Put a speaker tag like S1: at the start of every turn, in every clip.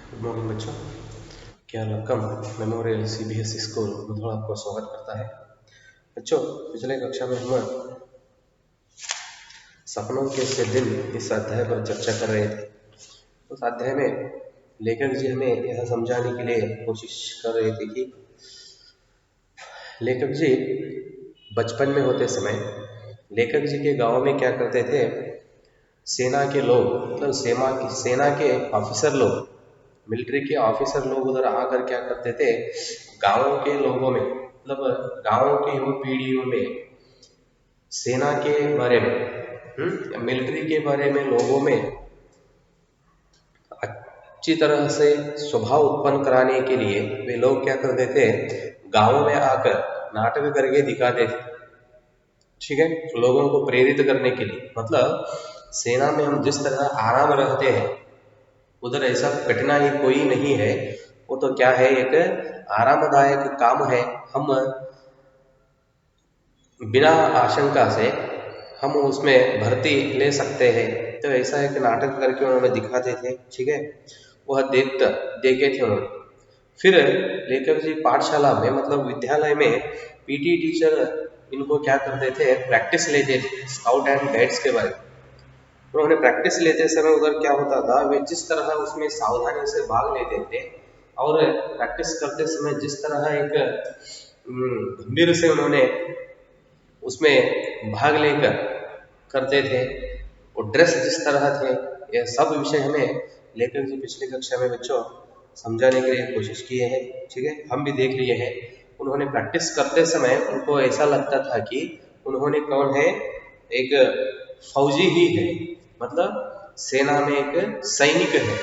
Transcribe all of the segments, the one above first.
S1: Good morning बच्चों। क्या रकम मेमोरियल सीबीएसई स्कूल बुधवार आपको स्वागत करता है। बच्चों, पिछले कक्षा में हम सपनों के से दिन इस अध्याय पर चर्चा कर रहे थे। उस अध्याय में लेखक जी हमें यह समझाने के लिए कोशिश कर रहे थे कि लेखक जी बचपन में होते समय लेखक जी के गांव में क्या करते थे, सेना के लोग मतलब सेना के ऑफिसर लोग, मिलिट्री के ऑफिसर लोग उधर आकर क्या करते थे, गांवों के लोगों में मतलब गांवों की युवा पीढ़ियों में सेना के बारे में मिलिट्री के बारे में लोगों में अच्छी तरह से स्वभाव उत्पन्न कराने के लिए वे लोग क्या करते थे, गांवों में आकर नाटक करके दिखाते थे। ठीक है, लोगों को प्रेरित करने के लिए। मतलब सेना में हम जिस तरह आराम रहते हैं उधर ऐसा कठिनाई कोई नहीं है। वो तो क्या है, एक आरामदायक काम है। हम बिना आशंका से हम उसमें भर्ती ले सकते हैं। तो ऐसा एक नाटक करके उन्होंने दिखाते थे। ठीक है, वह देखे थे उन्होंने। फिर लेखक जी पाठशाला में मतलब विद्यालय में पीटी टीचर इनको क्या करते थे, प्रैक्टिस लेते थे स्काउट एंड गाइड्स के बारे में। उन्होंने प्रैक्टिस लेते समय उधर क्या होता था, वे जिस तरह उसमें सावधानी से भाग लेते थे और प्रैक्टिस करते समय जिस तरह एक गंभीर से उन्होंने उसमें भाग लेकर करते थे, और ड्रेस जिस तरह थे, यह सब विषय हमें लेखक जी पिछली कक्षा में बच्चों समझाने के लिए कोशिश किए हैं। ठीक है, हम भी देख लिए हैं। उन्होंने प्रैक्टिस करते समय उनको ऐसा लगता था कि उन्होंने कौन है, एक फौजी ही है, मतलब सेना में एक सैनिक है।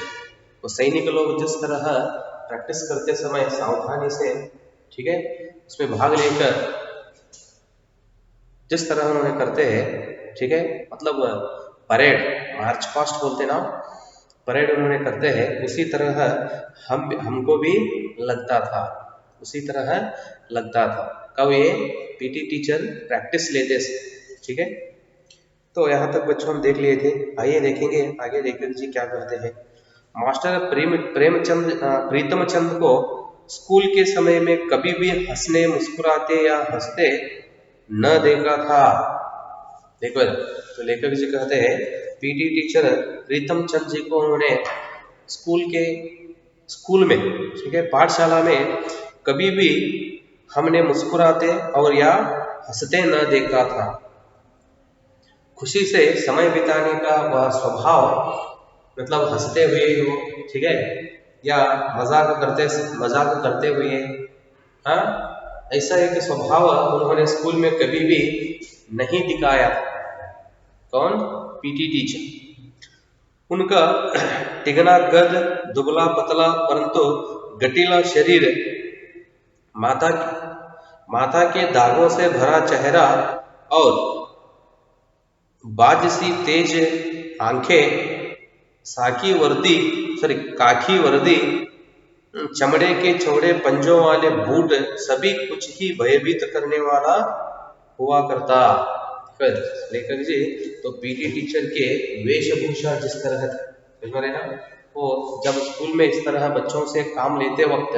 S1: वो सैनिक लोग जिस तरह प्रैक्टिस करते समय सावधानी से, ठीक है, उसमें भाग लेकर जिस तरह उन्होंने करते हैं, ठीक है, मतलब परेड, मार्च पास्ट बोलते ना, परेड उन्होंने करते हैं, उसी तरह हमको भी लगता था, उसी तरह लगता था। कब ये पीटी टीचर प्रैक्टिस लेते थे। ठीक है, तो यहाँ तक बच्चों हम देख लिए थे। आइए देखेंगे आगे लेखक जी क्या कहते हैं। मास्टर प्रीतम चंद को स्कूल के समय में कभी भी हंसने, मुस्कुराते या हंसते न देखा था। देखो, तो लेखक जी कहते हैं पीटी टीचर प्रीतम चंद जी को उन्होंने स्कूल में, ठीक है, पाठशाला में कभी भी हमने मुस्कुराते और या हंसते न देखा था। खुशी से समय बिताने का वह स्वभाव, मतलब हंसते हुए हो, ठीक है, या मजाक करते हुए, हाँ, ऐसा एक स्वभाव उन्होंने स्कूल में कभी भी नहीं दिखाया। कौन? PT teacher. उनका तिगना कद, दुबला पतला परंतु गटीला शरीर, माथा माथा के दागों से भरा चेहरा और बाज सी तेज आंखें, काखी वर्दी, चमड़े के चौड़े पंजों वाले बूट, सभी कुछ ही भयभीत करने वाला हुआ करता। फिर लेखक जी तो पीटी टीचर के वेशभूषा जिस तरह समझ रहे ना, वो जब स्कूल में इस तरह बच्चों से काम लेते वक्त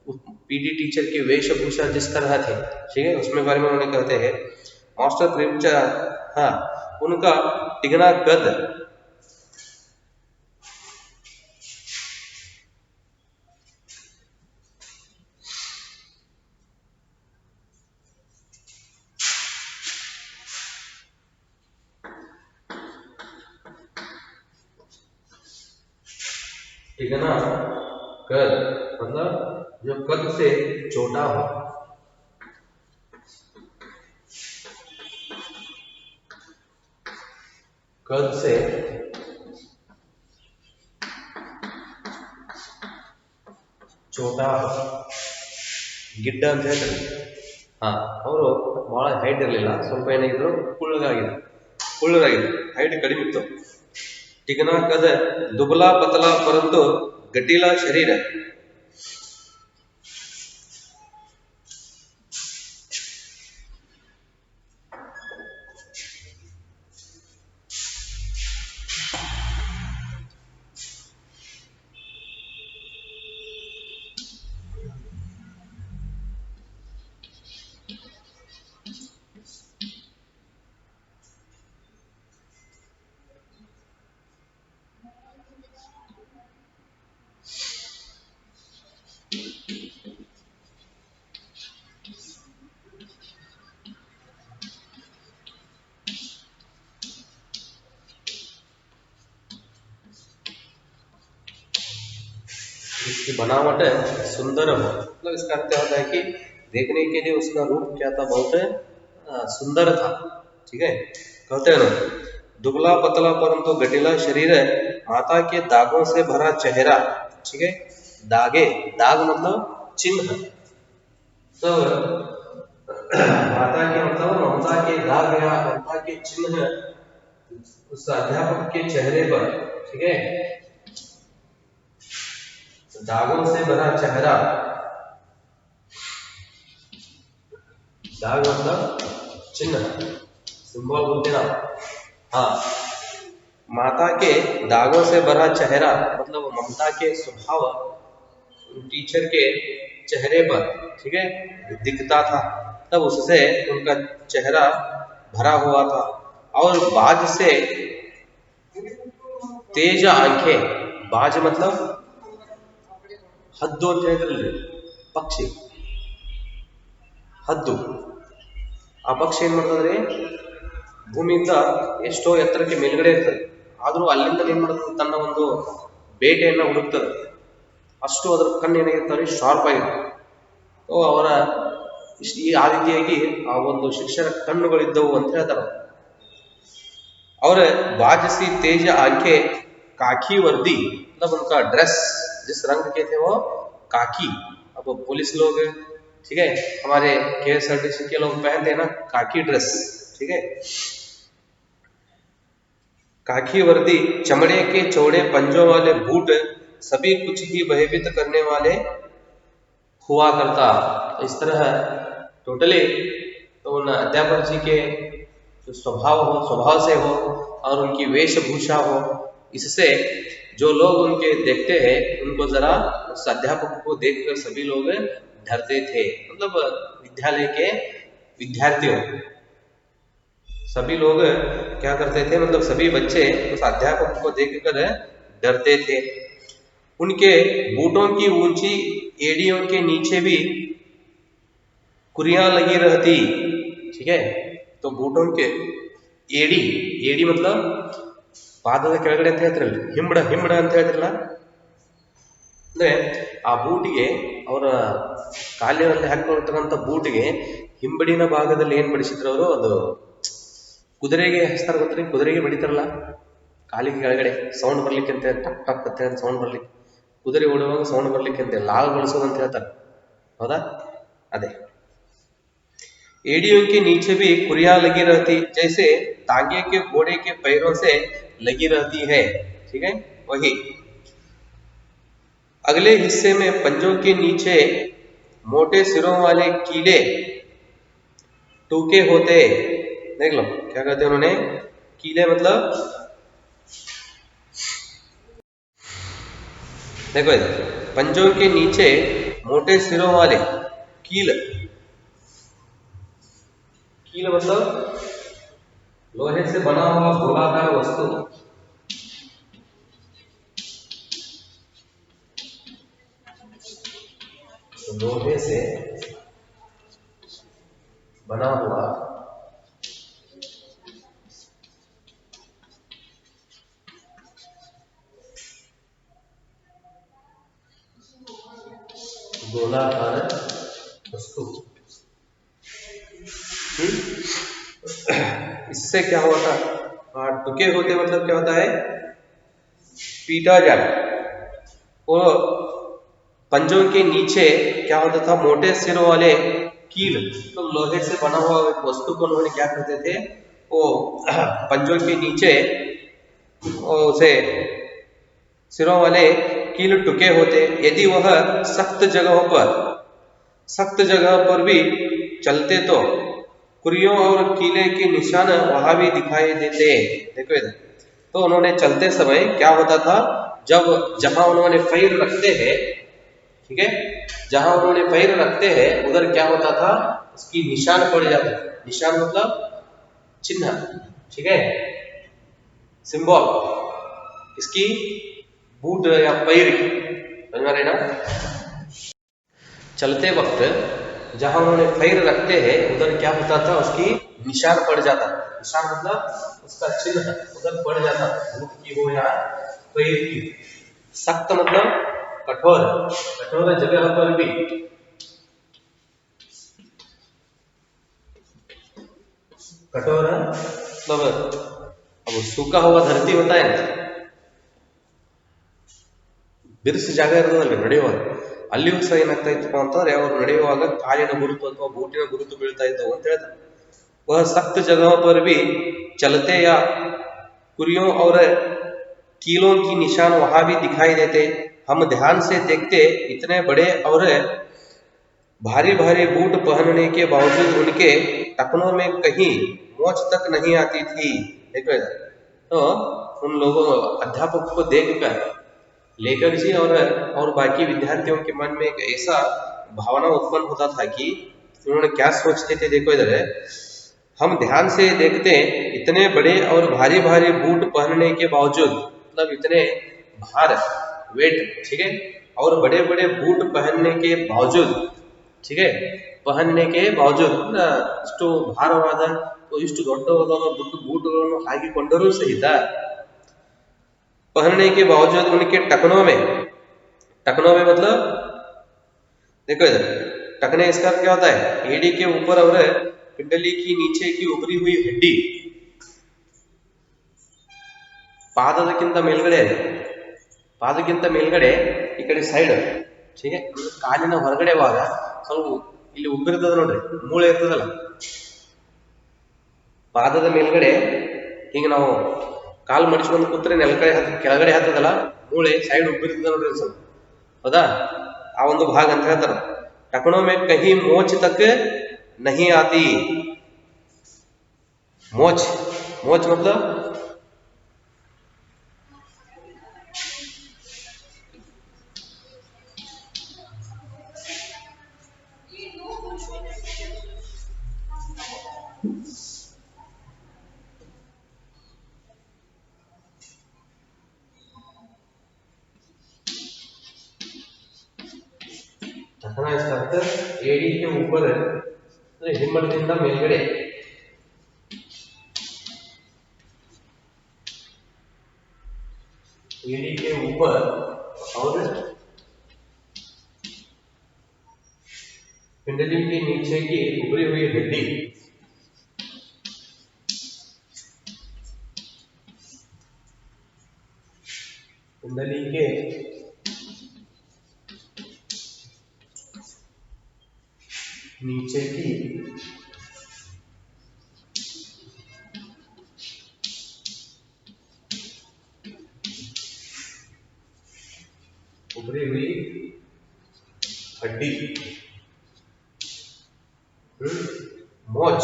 S1: पीटी टीचर की वेशभूषा जिस तरह थे, ठीक है, उसमें बारे में उन्होंने कहते हैं मास्टर प्रेमचंद, हाँ, उनका तिगना कद, तिगना कद मतलब जो कद से छोटा हो, कद से छोटा हो, ಗಿಡ್ಡ ಅಂತ ಹೇಳ್ತಾರೆ, ಹಾ, ಅವರು ಬಹಳ ಹೈಟ್ ಇರಲಿಲ್ಲ, ಸ್ವಲ್ಪ ಏನಾಗಿದ್ರು, ಕುಳ್ಳಗಾಗಿದ್ರು, ಹೈಟ್ ಕಡಿಮೆ ಇತ್ತು. ಟಿಗನಾ ಕದ ದುಬಲಾ ಪತಲಾ ಪರಂತು ಗಟೀಲಾ ಶರೀರ. इसकी बनावट सुंदर हो, मतलब इसका अर्थ होता है कि देखने के लिए उसका रूप क्या था, बहुत सुंदर था। ठीक है, कहते हैं ना, दुबला पतला परंतु गठीला शरीर है, माता के दागों से भरा चेहरा। ठीक है, दागे, दाग मतलब चिन्ह, तो माता के मतलब ममता के दाग या ममता के चिन्ह उस अध्यापक के चेहरे पर। ठीक है, दागों से भरा चेहरा, दाग मतलब चिन्ह, सिंबल बोलते ना। हाँ, माता के दागों से भरा चेहरा मतलब ममता के स्वभाव टीचर के चेहरे पर, ठीक है, दिखता था, तब उससे उनका चेहरा भरा हुआ था। और बाज से तेज आंखें, बाज मतलब ಹದ್ದು ಅಂತ ಹೇಳಿದ್ರಲ್ರಿ, ಪಕ್ಷಿ, ಹದ್ದು. ಆ ಪಕ್ಷಿ ಏನ್ ಮಾಡ್ತದ್ರಿ, ಭೂಮಿಯಿಂದ ಎಷ್ಟೋ ಎತ್ತರಕ್ಕೆ ಮೇಲ್ಗಡೆ ಇರ್ತದೆ, ಆದ್ರೂ ಅಲ್ಲಿಂದ ಏನ್ ಮಾಡ್ತದೆ, ತನ್ನ ಒಂದು ಬೇಟೆಯನ್ನ ಹುಡುಕ್ತದೆ. ಅಷ್ಟು ಅದರ ಕಣ್ಣು ಏನಾಗಿರ್ತಾರೆ, ಶಾರ್ಪ್ ಆಗಿರ್ತದೆ. ಅವರ ಆ ರೀತಿಯಾಗಿ ಆ ಒಂದು ಶಿಕ್ಷಣ ಕಣ್ಣುಗಳಿದ್ದವು ಅಂತ ಹೇಳ್ತಾರೆ. और बाज सी तेज आंखें, काकी वर्दी मतलब उनका ड्रेस जिस रंग के थे वो काकी. अब पुलिस लोग, ठीक है, हमारे KSRTC के लोग पहनते हैं ना काकी ड्रेस. ठीक है, काकी वर्दी, चमड़े के चौड़े पंजों वाले बूट, सभी कुछ ही भयभीत करने वाले हुआ करता. इस तरह टोटली तो उन अध्यापक जी के जो स्वभाव हो, स्वभाव से हो और उनकी वेशभूषा हो, इससे जो लोग उनके देखते हैं उनको जरा उस अध्यापक को देखकर सभी लोग डरते थे. मतलब विद्यालय के विद्यार्थियों, सभी लोग क्या करते थे, मतलब सभी बच्चे उस अध्यापक को देखकर डरते थे. उनके बूटों की ऊंची एड़ियों के नीचे भी कुरियां लगी रहती. ठीक है, तो बूटों के ಏಡಿ, ಏಡಿ मतलब ಪಾದದ ಕೆಳಗಡೆ ಅಂತ ಹೇಳ್ತಿರಲ್ಲ, ಹಿಂಬಡ, ಹಿಂಬಡ ಅಂತ ಹೇಳ್ತಿರಲ್ಲ, ಅಂದ್ರೆ ಆ ಬೂಟಿಗೆ ಅವರ ಕಾಲಿನಲ್ಲಿ ಹಾಕೊಂಡಿರ್ತಕ್ಕಂಥ ಬೂಟಿಗೆ ಹಿಂಬಡಿನ ಭಾಗದಲ್ಲಿ ಏನ್ ಬಡಿಸಿದ್ರು ಅವರು, ಅದು ಕುದುರೆಗೆ ಹಚ್ತಾರ ಗೊತ್ತ್ರಿ, ಕುದುರೆಗೆ ಬಡಿತಾರಲ್ಲ ಕಾಲಿಗೆ ಕೆಳಗಡೆ ಸೌಂಡ್ ಬರ್ಲಿಕ್ಕೆ ಅಂತ, ಟಕ್ ಟಕ್ ಅಂತ ಸೌಂಡ್ ಬರ್ಲಿಕ್ಕೆ, ಕುದುರೆ ಓಡುವಾಗ ಸೌಂಡ್ ಬರ್ಲಿಕ್ಕೆ ಅಂತ ಲಾಲ್ ಬಳಸೋದು ಅಂತ ಹೇಳ್ತಾರೆ, ಹೌದಾ, ಅದೇ. एड़ियों के नीचे भी कुरिया लगी रहती, जैसे तांगे के घोड़े के पैरों से लगी रहती है. ठीक है, वही. अगले हिस्से में पंजों के नीचे मोटे सिरों वाले कीले टूके होते. देख लो क्या कहते हैं उन्होंने, कीले मतलब देखो इधर, पंजों के नीचे मोटे सिरों वाले कील, कील मतलब लोहे से बना हुआ गोलाकार वस्तु, लोहे से बना हुआ गोलाकार वस्तु. इससे क्या होता, टुके होते मतलब क्या होता है, पीटा जाए. और पंजों के नीचे क्या होता था, मोटे सिरों वाले कील, तो लोहे से बना हुआ एक वस्तु को उन्होंने क्या करते थे, वो पंजों के नीचे उसे सिरों वाले कील टुके होते. यदि वह सख्त जगह पर भी चलते तो कुरियों और कीले के निशान वहां भी दिखाई देते. देखो इधर, तो उन्होंने चलते समय क्या होता था, जब जहां उन्होंने पैर रखते हैं, ठीक है, जहां उन्होंने पैर रखते हैं उधर क्या होता था, उसकी निशान पड़ जाता. निशान मतलब चिन्ह, ठीक है, सिंबल, इसकी बूट या पैर की, समझ में रहे ना. चलते वक्त जहां उन्होंने पैर रखते हैं उधर क्या होता था, उसकी निशान पड़ जाता. निशान मतलब उसका चिन्ह उधर पड़ जाता, बूट की हो या पैर की. सख्त मतलब कठोर कठोर जगह पर भी कठोर मतलब अब सूखा हुआ धरती होता है ना, ಬಿರುಸು ಜಾಗ ಇರೋದಲ್ಲ ನಡೆಯುವಾಗ, ಅಲ್ಲಿಯೂ ಸಹ ಏನಾಗ್ತಾ ಇತ್ತಪ್ಪ ಅಂತಂದ್ರೆ ಅವ್ರು ನಡೆಯುವಾಗ ಕಾಲಿನ ಗುರುತು ಅಥವಾ ಬೂಟಿನ ಗುರುತು ಬೀಳ್ತಾ ಇದ್ದವು ಅಂತ ಹೇಳ್ತಾರೆ. वह सख्त जगहों पर भी चलते या कुरियों और कीलों की निशान वहां भी दिखाई देते। हम ध्यान से देखते इतने बड़े और भारी भारी बूट पहनने के बावजूद उनके टखनों में कहीं मोच तक नहीं आती थी। देखो इधर तो उन लोगों अध्यापक को देखकर लेखक जी और बाकी विद्यार्थियों के मन में एक ऐसा भावना उत्पन्न होता था कि उन्होंने क्या सोचते थे। देखो इधर है, हम ध्यान से देखते इतने बड़े और भारी भारी बूट पहनने के बावजूद, मतलब इतने भार वेट, ठीक है, और बड़े बड़े बूट पहनने के बावजूद, ठीक है, पहनने के बावजूद ಇಷ್ಟು ಭಾರವಾದ ಇಷ್ಟು ದೊಡ್ಡವಾದ ಬೂಟುಗಳನ್ನು ಹಾಕಿಕೊಂಡರೂ ಸಹಿತ पहनने के बावजूद उनके टखनों में मतलब देखो इधर टखने इसका क्या होता है, एड़ी के ऊपर और पिंडली की नीचे की उभरी हुई हड्डी ಪಾದದಕ್ಕಿಂತ ಮೇಲ್ಗಡೆ ಈ ಕಡೆ ಸೈಡ್, ठीक है, ಕಾಲಿನ ಹೊರಗಡೆ ಭಾಗ ಸ್ವಲ್ಪ ಇಲ್ಲಿ ಉಬ್ಬಿರ್ತದ ನೋಡ್ರಿ, ಮೂಳೆ ಇರ್ತದಲ್ಲ ಪಾದದ ಮೇಲ್ಗಡೆ, ಈಗ ನಾವು ಕಾಲು ಮಡಿಸ್ಕೊಂಡು ಕೂತ್ರೆ ಕೆಳಗಡೆ ಹತ್ತದಲ್ಲ ಮೂಳೆ ಸೈಡ್ ಉಬ್ಬಿರ್ತದ ನೋಡ್ರಿ ಸ್ವಲ್ಪ, ಹೌದಾ, ಆ ಒಂದು ಭಾಗ ಅಂತ ಹೇಳ್ತಾರೆ. ಟಕಣೋ ಮೇ ಕಹಿ ಮೋಚ್ ತಕ್ ನಹಿ ಆತಿ. मोच मतलब ಟಕಣ इसका अर्थ एड़ी के ऊपर हिम्मतದಿಂದ ಮೇಲ್ಗಡೆ, एड़ी के ऊपर और पिंडली के नीचे की उभरी हुई हड्डी, पिंडली के नीचे की उभरी हुई हड्डी, मोच,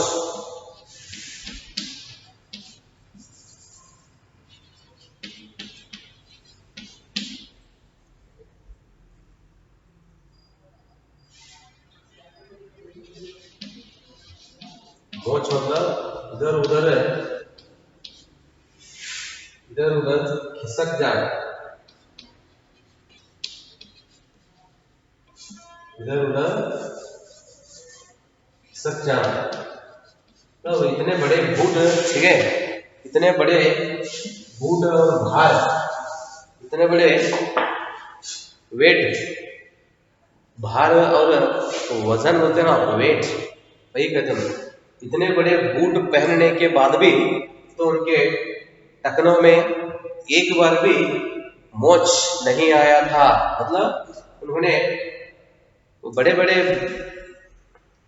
S1: मोच मतलब इधर उधर खिसक जाए, इधर उधर खिसक जाए। तो इतने बड़े बूट, ठीक है, इतने बड़े बूट और भार, इतने बड़े वेट, भार और वजन होते हैं ना, वेट वही कहते हैं। इतने बड़े बूट पहनने के बाद भी तो उनके टखनों में एक बार भी मोच नहीं आया था। मतलब उन्होंने बड़े बड़े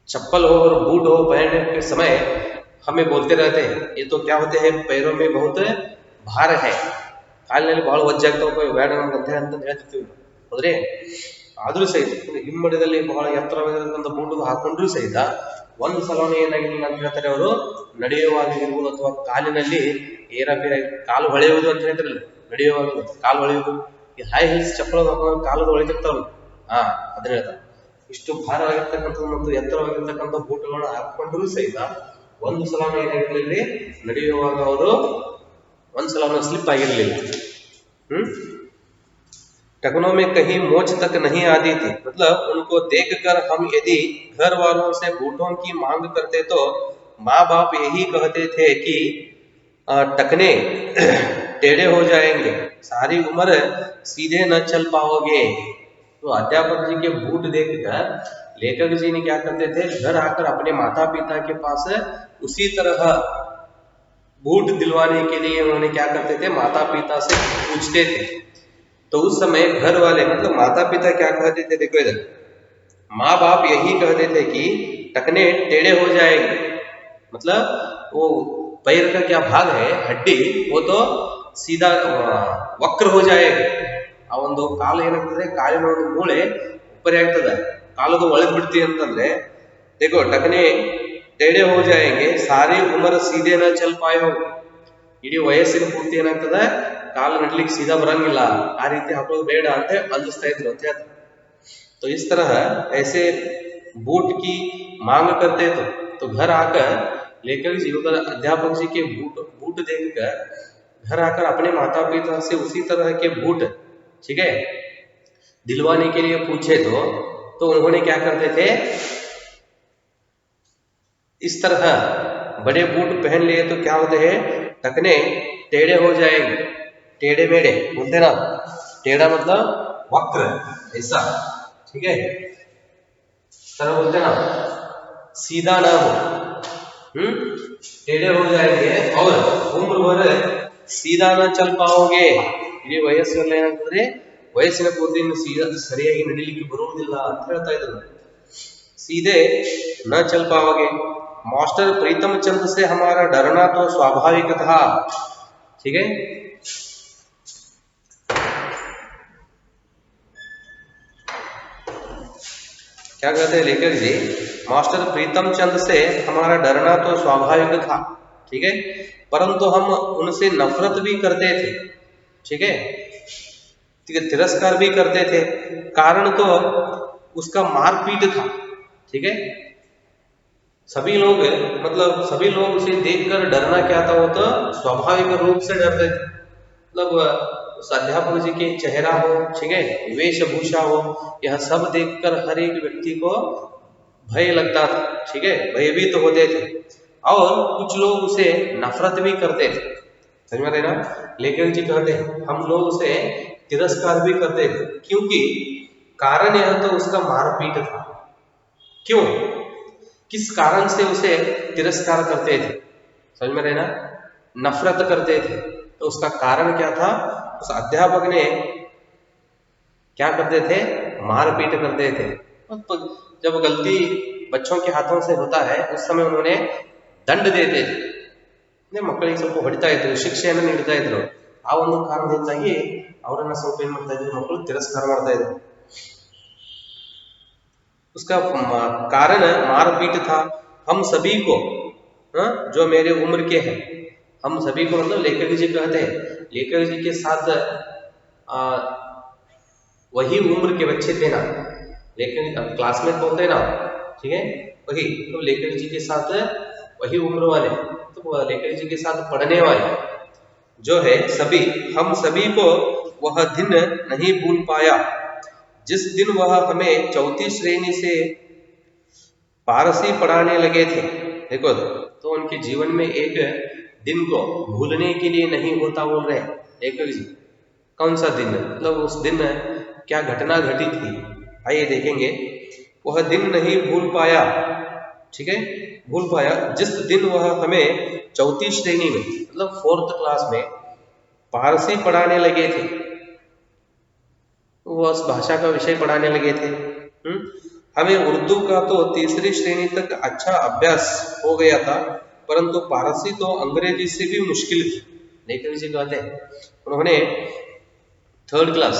S1: चप्पल हो और बूट हो पहनने के समय हमें बोलते रहते हैं, ये तो क्या होते हैं, पैरों में बहुत भार है, ಕಾಲಿನಲ್ಲಿ ಬಹಳ ಒಜ್ಜಾಗ್ತಾವ ಬೇಡ ನಮ್ಗೆ ಅಂತ ಹೇಳ್ತಿರ್ತೀವಿ, ಹೌದ್ರಿ. ಆದ್ರೂ ಸಹಿತ ಹಿಮ್ಮಡಿದಲ್ಲಿ ಬಹಳ ಎತ್ತರವಾಗಿರತಕ್ಕಂಥ ಬೂಟು ಹಾಕೊಂಡ್ರೂ ಸಹಿತ ಒಂದು ಸಲವೇ ಏನಾಗಿಲ್ಲ ಅಂತ ಹೇಳ್ತಾರೆ ಅವರು, ನಡೆಯುವಾಗ ಇರ್ಬೋದು ಅಥವಾ ಕಾಲಿನಲ್ಲಿ ಏರಾಪೇರ ಕಾಲು ಹೊಳೆಯುವುದು ಅಂತ ಹೇಳ್ತಾರಲ್ಲ, ನಡೆಯುವಾಗ ಕಾಲು ಹೊಳೆಯುವುದು, ಈ ಹೈ ಹಿಲ್ಸ್ ಚಪ್ಪಲ್ ಹಾಕೊಂಡು ಕಾಲು ಹೊಳಿತಿರ್ತಾವಲ್ಲ, ಅದನ್ನ ಹೇಳ್ತಾರೆ. ಇಷ್ಟು ಭಾರವಾಗಿರ್ತಕ್ಕಂಥ ಮತ್ತು ಎತ್ತರವಾಗಿರ್ತಕ್ಕಂಥ ಬೂಟುಗಳನ್ನು ಹಾಕೊಂಡ್ರೂ ಸಹಿತ ಒಂದು ಸಲವೇ ಏನಾಗಿರ್ಲಿಲ್ಲ, ನಡೆಯುವಾಗ ಅವರು ಒಂದು ಸಲ ಸ್ಲಿಪ್ ಆಗಿರಲಿಲ್ಲ. टखनों में कहीं मोच तक नहीं आती थी। मतलब उनको देखकर हम यदि घर वालों से बूटों की मांग करते तो माँ बाप यही कहते थे कि टखने टेढ़े हो जाएंगे, सारी उम्र सीधे न चल पाओगे। तो अध्यापक जी के बूट देखकर लेखक जी ने क्या करते थे, घर आकर अपने माता पिता के पास उसी तरह बूट दिलवाने के लिए उन्होंने क्या करते थे, माता पिता से पूछते थे। तो उस समय घर वाले मतलब माता पिता क्या कहते थे, देखो इधर माँ बाप यही कहते थे कि टखने टेढ़े हो जाएंगे, मतलब वो पैर का क्या भाग है हड्डी वो तो सीधा वक्र हो जाएगा। ಆ ಒಂದು ಕಾಲು ಏನಾಗ್ತದೆ, ಕಾಲಿನ ಒಂದು ಮೂಳೆ ಉಪ್ಪರಿ ಆಗ್ತದೆ, ಕಾಲದು ಒಳಗೆ ಬಿಡ್ತೀವಿ ಅಂತಂದ್ರೆ देखो टखने टेढ़े हो जाएंगे, सारी उम्र सीधे न चल पाए हो, ಇಡೀ ವಯಸ್ಸಿನ ಪೂರ್ತಿ ಏನಾಗ್ತದೆ ಕಾಲು ನಡ್ಲಿಕ್ಕೆ ಸೀದಾ ಬರಂಗಿಲ್ಲ, ಆ ರೀತಿ ಹಾಕೋದು ಬೇಡ ಅಂತ ಅಂದಿಸ್ತಾ ಇದ್ರು ಅಂತ ಹೇಳ್ತಾರೆ। तो इस तरह ऐसे बूट की मांग करते थे। तो घर आकर लेखक जी उधर अध्यापक जी के बूट बूट देखकर घर आकर अपने माता पिता से उसी तरह के बूट, ठीक है, दिलवाने के लिए पूछे। तो उन्होंने क्या करते थे, इस तरह बड़े बूट पहन लिए तो क्या होते हैं, टखने टेढ़े हो जाएंगे, टेढ़े मेढ़े बोलते ना, टेढ़ा मतलब वक्र ऐसा, ठीक है, तरह बोलते ना, सीधा ना हो, टेढ़े हो जाएंगे और उम्र भर सीधा ना चल पाओगे। ಇಡೀ ವಯಸ್ಸಲ್ಲಿ ಏನಾಗ್ತದೆ, ವಯಸ್ಸಿನ ಪೂರ್ತಿ ಸೀದಾ ಸರಿಯಾಗಿ ನಡಿಲಿಕ್ಕೆ ಬರುವುದಿಲ್ಲ ಅಂತ ಹೇಳ್ತಾ ಇದ್ರು। सीधे न चल पाओगे। मास्टर प्रीतम चंद से हमारा डरना तो स्वाभाविक था, ठीक है। क्या कहते हैं लेखक जी, मास्टर प्रीतम चंद से हमारा डरना तो स्वाभाविक था, ठीक है, परंतु हम उनसे नफरत भी करते थे, ठीक है, तिरस्कार भी करते थे। कारण तो उसका मारपीट था, ठीक है। सभी लोग मतलब सभी लोग उसे देखकर डरना क्या था, वो तो स्वाभाविक रूप से डरते थे। मतलब उस अध्यापक जी के चेहरा हो, ठीक है, वेशभूषा हो, यह सब देखकर हर एक व्यक्ति को भय लगता था, ठीक है, भयभीत तो होते थे। और कुछ लोग उसे नफरत भी करते थे, समझ में ना। लेखक जी कहते हैं हम लोग उसे तिरस्कार भी करते थे, क्योंकि कारण यह तो उसका मारपीट था। क्यों, किस कारण से उसे तिरस्कार करते थे, समझ में ना, नफरत करते थे। तो उसका कारण क्या था, उस अध्यापक ने क्या करते थे, मारपीट करते थे। तो जब गलती बच्चों के हाथों से होता है उस समय उन्होंने ದಂಡ देते थे, ಮಕ್ಕಳಿಗೆ ಸ್ವಲ್ಪ ಹೊಡಿತಾ ಇದ್ರು, ಶಿಕ್ಷೆಯನ್ನು ನೀಡ್ತಾ ಇದ್ರು। ಆ ಒಂದು ಕಾರಣದಿಂದಾಗಿ ಅವರನ್ನ ಸ್ವಲ್ಪ ಏನ್ ಮಾಡ್ತಾ ಇದ್ರು, ಮಕ್ಕಳು ತಿರಸ್ಕಾರ ಮಾಡ್ತಾ ಇದ್ರು। उसका कारण मारपीट था। हम सभी को, जो मेरे उम्र के हैं, हम सभी को मतलब लेखक जी कहते हैं, लेखक जी के साथ वही उम्र के बच्चे थे ना, लेखक क्लासमेट बोलते हैं ना, ठीक है, वही तो लेखक जी के साथ वही उम्र वाले, तो लेखक जी के साथ पढ़ने वाले जो है सभी, हम सभी को वह दिन नहीं भूल पाया जिस दिन वह हमें चौथी श्रेणी से पारसी पढ़ाने लगे थे। देखो तो उनके जीवन में एक दिन को भूलने के लिए नहीं होता बोल रहे लेखक जी। कौन सा दिन, मतलब उस दिन क्या घटना घटी थी, आइए देखेंगे। वह दिन नहीं भूल पाया, ठीक है, भूल पाया जिस दिन वह हमें चौथी श्रेणी में मतलब 4th क्लास में पारसी पढ़ाने लगे थे, वो उस भाषा का विषय पढ़ाने लगे थे। हमें उर्दू का तो तीसरी श्रेणी तक अच्छा अभ्यास हो गया था, परंतु पारसी तो अंग्रेजी से भी मुश्किल थी। लेखक जी कहते हैं उन्होंने 3rd क्लास,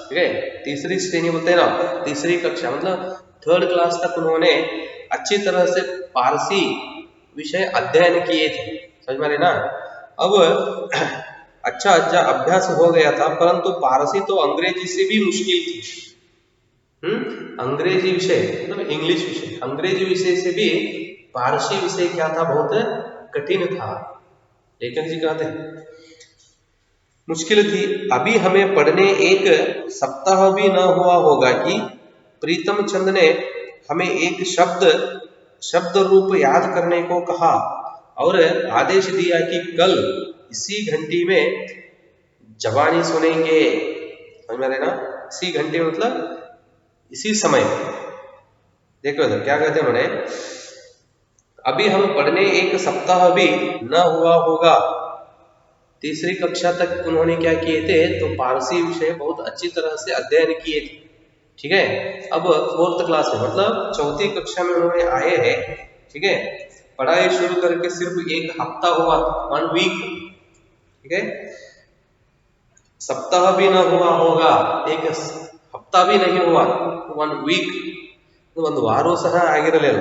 S1: ठीक है, तीसरी श्रेणी बोलते हैं ना, तीसरी कक्षा मतलब 3rd क्लास तक उन्होंने अच्छी तरह से पारसी विषय अध्ययन किए थे, समझ में ना। अब अच्छा अभ्यास हो गया था, परंतु पारसी तो अंग्रेजी से भी मुश्किल थी। अंग्रेजी विषय मतलब इंग्लिश विषय, अंग्रेजी विषय से भी पारसी विषय क्या था, बहुत कठिन था। लेखक जी कहते हैं मुश्किल थी। अभी हमें पढ़ने एक सप्ताह भी न हुआ होगा कि प्रीतम चंद ने हमें एक शब्द रूप याद करने को कहा और आदेश दिया कि कल इसी घंटी में जबानी सुनेंगे, समझ में ना। इसी घंटे मतलब इसी समय, देखो इधर क्या कहते हैं उन्होंने, अभी हम पढ़ने एक सप्ताह भी न हुआ होगा। तीसरी कक्षा तक उन्होंने क्या किए थे, तो पारसी विषय बहुत अच्छी तरह से अध्ययन किए थे। ठीक है, अब फोर्थ क्लास में मतलब चौथी कक्षा में उन्होंने आए हैं। ठीक है, पढ़ाई शुरू करके सिर्फ एक हफ्ता हुआ, 1 वीक। ठीक है, सप्ताह भी न हुआ होगा, एक हफ्ता भी नहीं हुआ, 1 वीक, ಒಂದು ವಾರವೂ ಸಹ ಆಗಿರಲಿಲ್ಲ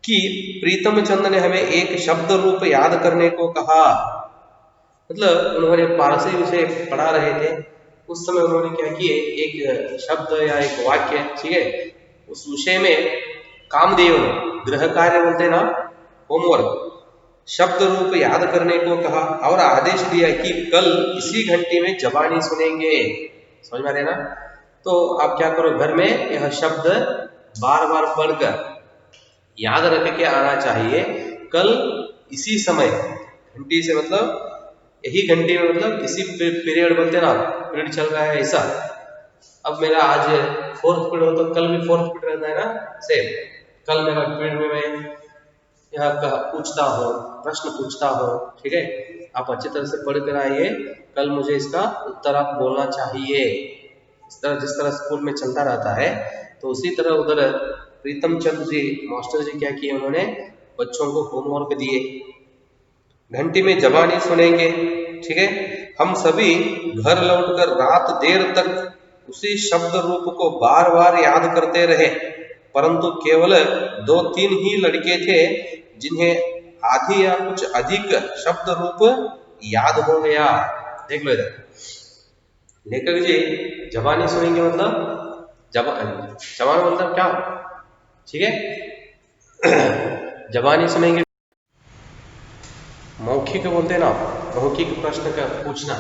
S1: कि प्रीतम चंद ने हमें एक शब्द रूप याद करने को कहा। मतलब उन्होंने पारसी विषय पढ़ा रहे थे, उस समय उन्होंने क्या किए, एक शब्द या एक वाक्य, ठीक है, उस विषय में कामदेव ने गृह कार्य बोलते ना, होमवर्क, शब्द रूप याद करने को कहा और आदेश दिया कि कल इसी घंटे में जबानी सुनेंगे। समझ में आ रहे ना? तो आप क्या करो, घर में यह शब्द बार बार पढ़कर याद रख के आना चाहिए। कल इसी समय, घंटी से मतलब यही घंटी में, मतलब इसी पीरियड बोलते ना, पीरियड चल रहा है ऐसा। अब मेरा आज 4th पीरियड हो तो कल भी 4th पीरियड रहता है ना, सेम। कल मेरा पीरियड में मैं यह पूछता हूँ, प्रश्न पूछता हूँ। ठीक है, आप अच्छी तरह से पढ़ कर आइए, कल मुझे इसका उत्तर आप बोलना चाहिए। इस तरह जिस तरह स्कूल में चलता रहता है, तो उसी तरह उधर प्रीतम चंद जी मास्टर जी क्या किए, उन्होंने बच्चों को होमवर्क दिए, घंटी में जबानी सुनेंगे। ठीक है, हम सभी घर लौटकर रात देर तक उसी शब्द रूप को बार बार याद करते रहे, परंतु केवल 2-3 ही लड़के थे जिन्हें आधी या कुछ अधिक शब्द रूप याद हो गया। देख लो इधर, लेखक जी जबानी सुनेंगे मतलब जबान मतलब क्या, ठीक है, जबानी सुनेंगे, मौखिक बोलते हैं ना, मौखिक प्रश्न का पूछना,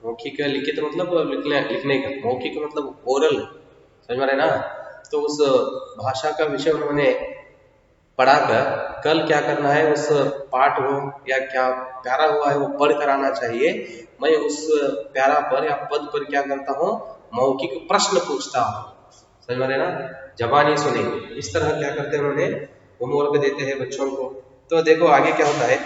S1: मौखिक लिखित मतलब लिखने का, मौखिक मतलब ओरल, समझ में रहे ना? तो उस भाषा का विषय उन्होंने पढ़ाकर कल क्या करना है, उस पाठ हो या क्या प्यारा हुआ है वो पढ़ कर आना चाहिए। मैं उस प्यारा पर या पद पर क्या करता हूँ, मौखिक प्रश्न पूछता हूँ। समझ में रहे ना? जबानी सुनेंगे, इस तरह क्या करते हैं उन्होंने, होमवर्क देते हैं बच्चों को। तो देखो आगे क्या होता है,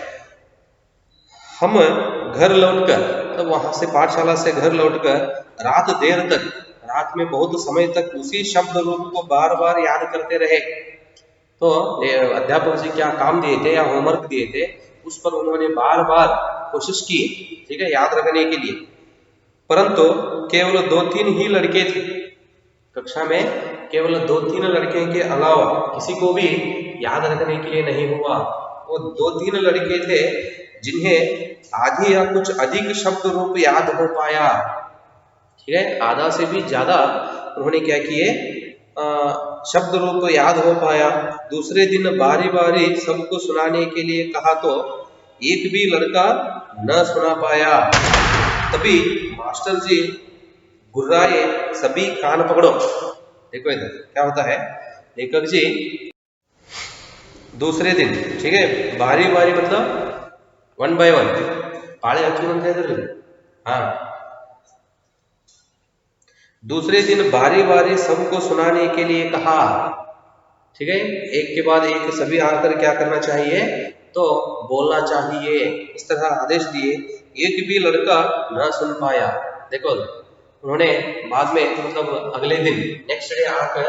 S1: हम घर लौटकर, तब वहां से पाठशाला से घर लौटकर रात देर तक, रात में बहुत समय तक उसी शब्द रूप को बार बार याद करते रहे। तो अध्यापक जी क्या काम दिए थे या होमवर्क दिए थे, उस पर उन्होंने बार बार कोशिश की, ठीक है, याद रखने के लिए, परंतु केवल 2-3 ही लड़के थे कक्षा में, केवल 2-3 लड़के के अलावा किसी को भी याद रखने के लिए नहीं हुआ। वो 2-3 लड़के थे जिन्हें आधी या कुछ अधिक शब्द रूप याद हो पाया। ठीक है, आधा से भी ज्यादा उन्होंने क्या किए, शब्द रूप याद हो पाया। दूसरे दिन बारी बारी सबको सुनाने के लिए कहा तो एक भी लड़का न सुना पाया। तभी मास्टर जी गुर्राए, सभी कान पकड़ो। देखो इधर क्या होता है, लेखक जी दूसरे दिन, ठीक है, बारी बारी मतलब 1 by 1 पाले हच्चू बनते इधर, हाँ, दूसरे दिन बारी बारी सबको सुनाने के लिए कहा। ठीक है, एक के बाद एक सभी आकर क्या करना चाहिए, तो बोलना चाहिए, इस तरह आदेश दिए। एक भी लड़का न सुन पाया। देखो उन्होंने बाद में मतलब अगले दिन नेक्स्ट डे आकर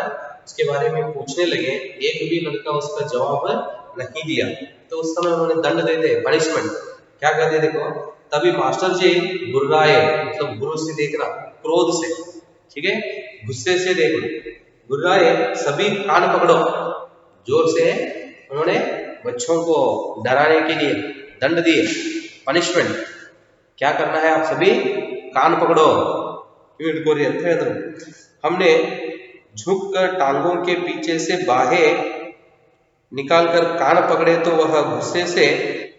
S1: उसके बारे में पूछने लगे, एक भी लड़का उसका जवाब नहीं दिया। तो उस समय उन्होंने दंड दे दे, पनिशमेंट क्या कर दे, देखो तभी मास्टर जी गुर्राए, मतलब गुरु से देखना, क्रोध से, ठीक है, गुस्से से देखना, गुर्राए सभी कान पकड़ो, जोर से उन्होंने बच्चों को डराने के लिए दंड दिए, पनिशमेंट, क्या करना है, आप सभी कान पकड़ो। हमने झुककर टांगों के पीछे से बाहें निकालकर कान पकड़े तो वह गुस्से से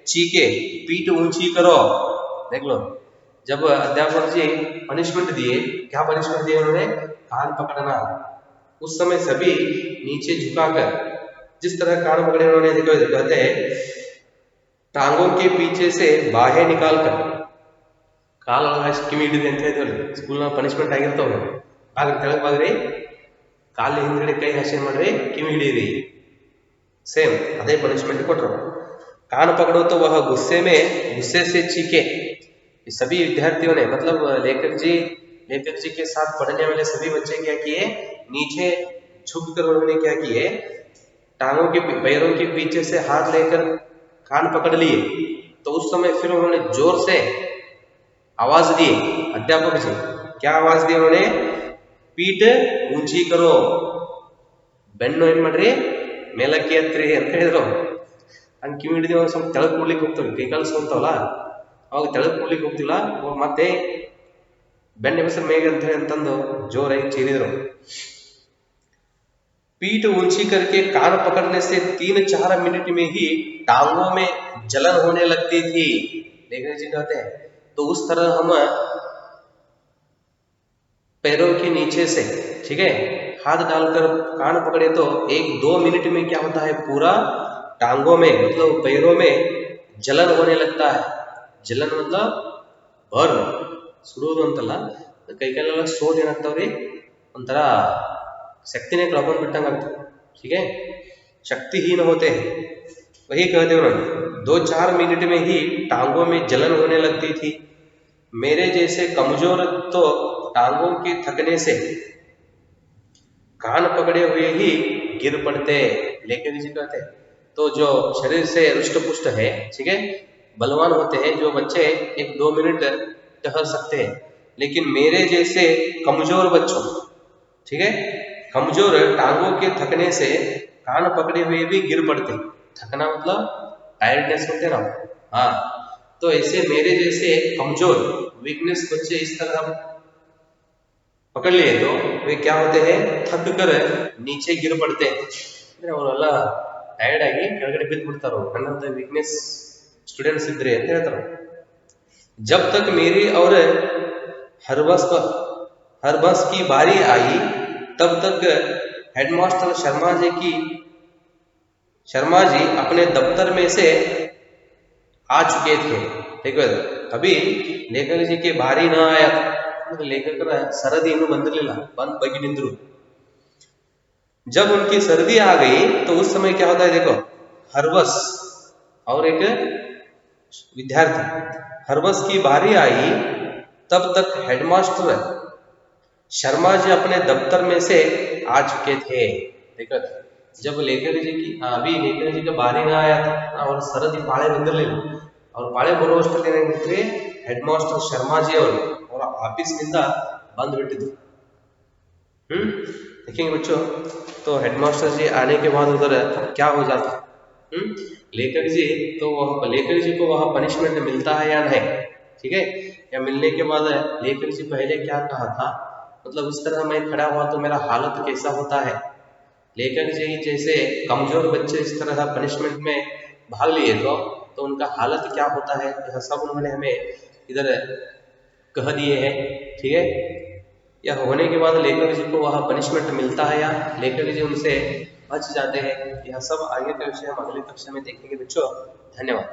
S1: चीखे, पीठ ऊंची करो। देख लो, जब अध्यापक जी पनिशमेंट दिए, क्या पनिशमेंट दिए उन्होंने, कान पकड़ना, उस समय सभी नीचे झुकाकर जिस तरह कान पकड़े उन्होंने, देखो कहते हैं टांगों के पीछे से बाहें निकालकर, ಕಾಲ ಕಿವಿ ಹಿಡಿದೆ ಅಂತ ಹೇಳ್ತಾರೆ ಸ್ಕೂಲ್ನ ಪನಿಷ್ಮೆಂಟ್ ಆಗಿರ್ತಾವ, ಕೆಳಗೆ ಬಾಗ್ರಿ, ಕಾಲು ಹಿಂದ್ಗಡೆ ಕೈ ಹಸೆ ಮಾಡ್ರಿ ಕಿವಿ ಹಿಡೀರಿ ಸೇಮ್ ಅದೇ पनिशमेंट ಕೊಟ್ಟರು कान पकड़ो तो वह गुस्से से चीखे ये सभी विद्यार्थियों ने मतलब लेखक जी के साथ पढ़ने वाले सभी बच्चे क्या किए नीचे झुक कर उन्होंने क्या किए टांगों के पैरों के पीछे से हाथ लेकर कान पकड़ लिए तो उस समय फिर उन्होंने जोर से आवाज दी अध्यापक जी क्या आवाज दी उन्होंने पीठ ऊंची करो ಬೆನ್ನು ಏನ್ ಮಾಡ್ರಿ ಮೇಲಕ್ಕೆ ಎತ್ರಿ ಅಂತ ಹೇಳಿದ್ರು ಹಂಗೆ ಕಿವಿ ಹಿಡಿದು ಸ್ವಲ್ಪ ತೆಳಗ್ ಕೂಡ್ಲಿಕ್ಕೆ ಹೋಗ್ತವೆ ಕೈ ಕಾಲು ಸೋಲ್ತಾವಲ್ಲ ಅವಾಗ ತೆಳಗ್ ಕೂಡ್ಲಿಕ್ಕೆ ಹೋಗ್ತಿಲ್ಲ ಮತ್ತೆ ಬೆನ್ನ ಹೆಸರು ಮೇಘ ಅಂತ ಹೇಳಿ ಅಂತಂದು ಜೋರಾಗಿ ಚೀರಿದ್ರು पीठ ऊंची करके कान पकड़ने से 3-4 मिनट में ही टांगों में जलन होने लगती थी लेखक जी कहते हैं तो उस तरह हम पैरों के नीचे से ठीक है हाथ डालकर कान पकड़े तो 1-2 मिनट में क्या होता है पूरा टांगों में मतलब पैरों में जलन होने लगता है जलन मतलब ಬರ್ನ್ ಸುಡುವುದು ಅಂತಲ್ಲ ಕೈ ಕಾಲೆಲ್ಲ ಸೋಟ್ ಏನಾಗ್ತಾವ್ರಿ ಒಂಥರ शक्तिने कळಕೊಂಡ್ ಬಿಟ್ಟಂಗ ಆಗ್ತದೆ ठीक है शक्तिहीन होते हैं वही कहते उन्होंने 2-4 मिनट में ही टांगों में जलन होने लगती थी मेरे जैसे कमजोर तो टांगों के थकने से कान पकड़े हुए ही गिर पड़ते लेखक जी कहते हैं तो जो शरीर से रुष्ट पुष्ट है ठीक है बलवान होते हैं जो बच्चे 1-2 मिनट टहल सकते हैं लेकिन मेरे जैसे कमजोर बच्चों ठीक है कमजोर टांगों के थकने से कान पकड़े हुए भी गिर पड़ते थकना मतलब टायर्डनेस होते ना हाँ तो ऐसे मेरे जैसे कमजोर वीकनेस बच्चे इस तरह पकड़ लिए तो वे क्या होते हैं थक कर नीचे गिर पड़ते हैं ಅವರೆಲ್ಲ ಟೈರ್ಡ್ ಆಗಿ ಕೆಳಗಡೆ ಬಿದ್ದು ಬಿಡ್ತಾರೋ ನನ್ನಂತ ವೀಕ್ನೆಸ್ ಸ್ಟೂಡೆಂಟ್ಸ್ ಇದ್ರೆ ಅಂತ ಹೇಳ್ತಾರೆ जब तक मेरी और हर बस की बारी आई तब तक हेडमास्टर शर्मा जी अपने दफ्तर में से आ चुके थे ठीक है अभी लेखक जी के बारी ना आया था लेखकर सरदी इन्नू बंदिरलिಲ್ಲ ಬಂದು ಬಗ್ಗಿ ನಿಂತರು जब उनकी सर्दी आ गई तो उस समय क्या होता है देखो हरबस और एक विद्यार्थी हरबस की बारी आई तब तक हेडमास्टर शर्मा जी अपने दफ्तर में से आ चुके थे देखो जब लेखक जी की अभी लेखक जी का बारी ना आया था और सरदी पाಳೆ ಬಂದಿರಲಿಲ್ಲ और पाಳೆ ಬರುವಷ್ಟರಲ್ಲಿ ಏನಾಗಿತ್ತು हेड मास्टर शर्मा जी और ऑफिस निंದ ಬಂದು ಬಿಟ್ಟಿದ್ರು देखेंगे बच्चों तो हेडमास्टर जी आने के बाद उधर क्या हो जाता लेखक जी तो लेखक जी को वह पनिशमेंट मिलता है या नहीं ठीक है या मिलने के बाद लेखक जी पहले क्या कहा था मतलब उस तरह मैं खड़ा हुआ तो मेरा हालत कैसा होता है लेखक जी जैसे कमजोर बच्चे इस तरह पनिशमेंट में भाग लिए तो उनका हालत क्या होता है यह सब उन्होंने हमें इधर कह दिए हैं ठीक है यह होने के बाद लेखक जी को वह पनिशमेंट मिलता है या लेखक जी उनसे बच जाते हैं यह सब आगे का विषय हम अगली कक्षा में देखेंगे बच्चों धन्यवाद।